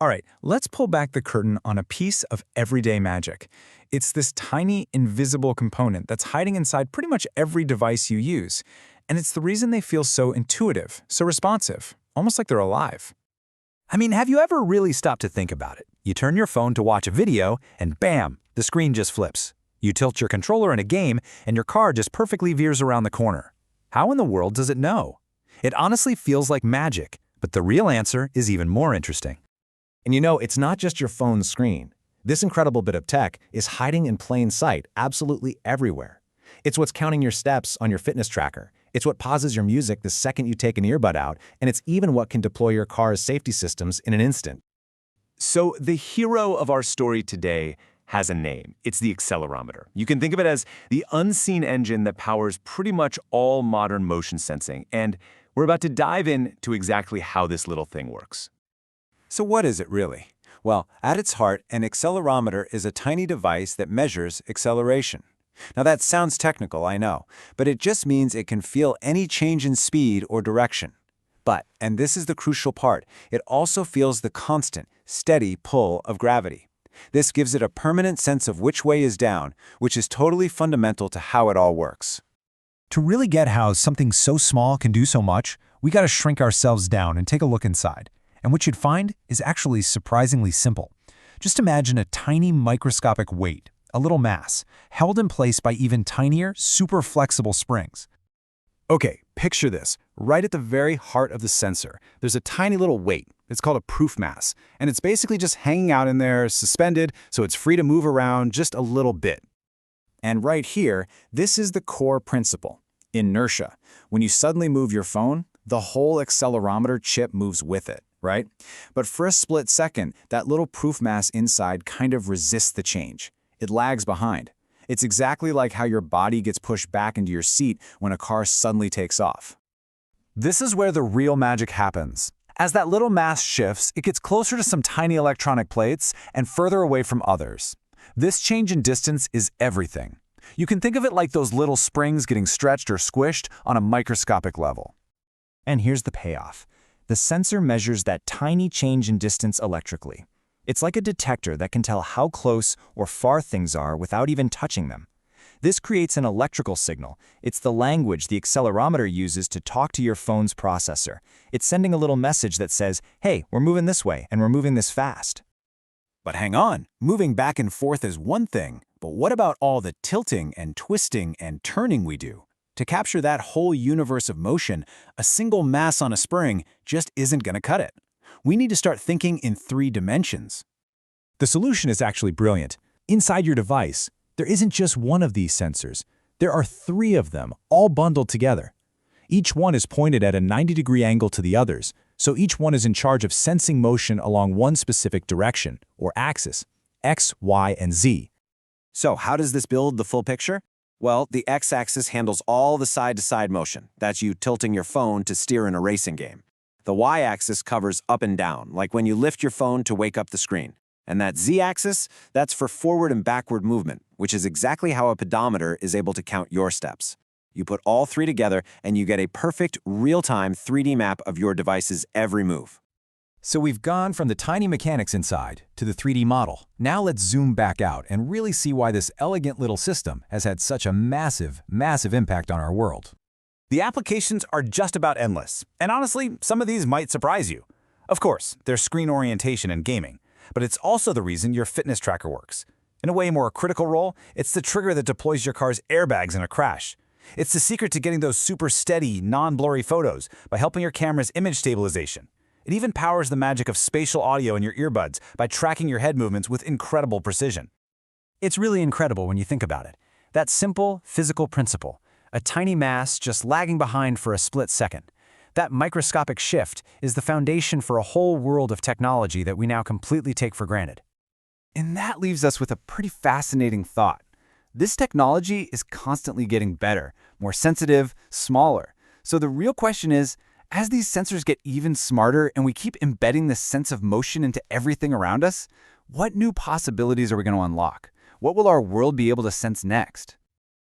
All right, let's pull back the curtain on a piece of everyday magic. It's this tiny, invisible component that's hiding inside pretty much every device you use. And it's the reason they feel so intuitive, so responsive, almost like they're alive. I mean, have you ever really stopped to think about it? You turn your phone to watch a video, and bam, the screen just flips. You tilt your controller in a game, and your car just perfectly veers around the corner. How in the world does it know? It honestly feels like magic, but the real answer is even more interesting. And you know, it's not just your phone's screen. This incredible bit of tech is hiding in plain sight absolutely everywhere. It's what's counting your steps on your fitness tracker. It's what pauses your music the second you take an earbud out, and it's even what can deploy your car's safety systems in an instant. So the hero of our story today has a name. It's the accelerometer. You can think of it as the unseen engine that powers pretty much all modern motion sensing, and we're about to dive into exactly how this little thing works. So what is it really? Well, at its heart, an accelerometer is a tiny device that measures acceleration. Now that sounds technical, I know, but it just means it can feel any change in speed or direction. But, and this is the crucial part, it also feels the constant, steady pull of gravity. This gives it a permanent sense of which way is down, which is totally fundamental to how it all works. To really get how something so small can do so much, we gotta shrink ourselves down and take a look inside. And what you'd find is actually surprisingly simple. Just imagine a tiny microscopic weight, a little mass, held in place by even tinier, super flexible springs. Okay, picture this. Right at the very heart of the sensor, there's a tiny little weight. It's called a proof mass, and it's basically just hanging out in there, suspended, so it's free to move around just a little bit. And right here, this is the core principle, inertia. When you suddenly move your phone, the whole accelerometer chip moves with it, right? But for a split second, that little proof mass inside kind of resists the change. It lags behind. It's exactly like how your body gets pushed back into your seat when a car suddenly takes off. This is where the real magic happens. As that little mass shifts, it gets closer to some tiny electronic plates and further away from others. This change in distance is everything. You can think of it like those little springs getting stretched or squished on a microscopic level. And here's the payoff. The sensor measures that tiny change in distance electrically. It's like a detector that can tell how close or far things are without even touching them. This creates an electrical signal. It's the language the accelerometer uses to talk to your phone's processor. It's sending a little message that says, hey, we're moving this way and we're moving this fast. But hang on, moving back and forth is one thing, but what about all the tilting and twisting and turning we do? To capture that whole universe of motion, a single mass on a spring just isn't going to cut it. We need to start thinking in 3 dimensions. The solution is actually brilliant. Inside your device, there isn't just one of these sensors. There are 3 of them, all bundled together. Each one is pointed at a 90-degree angle to the others, so each one is in charge of sensing motion along one specific direction, or axis, X, Y, and Z. So how does this build the full picture? Well, the X-axis handles all the side-to-side motion. That's you tilting your phone to steer in a racing game. The Y-axis covers up and down, like when you lift your phone to wake up the screen. And that Z-axis, that's for forward and backward movement, which is exactly how a pedometer is able to count your steps. You put all 3 together, and you get a perfect, real-time 3D map of your device's every move. So we've gone from the tiny mechanics inside to the 3D model. Now let's zoom back out and really see why this elegant little system has had such a massive, massive impact on our world. The applications are just about endless, and honestly, some of these might surprise you. Of course, there's screen orientation and gaming, but it's also the reason your fitness tracker works. In a way more critical role, it's the trigger that deploys your car's airbags in a crash. It's the secret to getting those super steady, non-blurry photos by helping your camera's image stabilization. It even powers the magic of spatial audio in your earbuds by tracking your head movements with incredible precision. It's really incredible when you think about it. That simple, physical principle, a tiny mass just lagging behind for a split second. That microscopic shift is the foundation for a whole world of technology that we now completely take for granted. And that leaves us with a pretty fascinating thought. This technology is constantly getting better, more sensitive, smaller. So the real question is, as these sensors get even smarter and we keep embedding this sense of motion into everything around us, what new possibilities are we going to unlock? What will our world be able to sense next?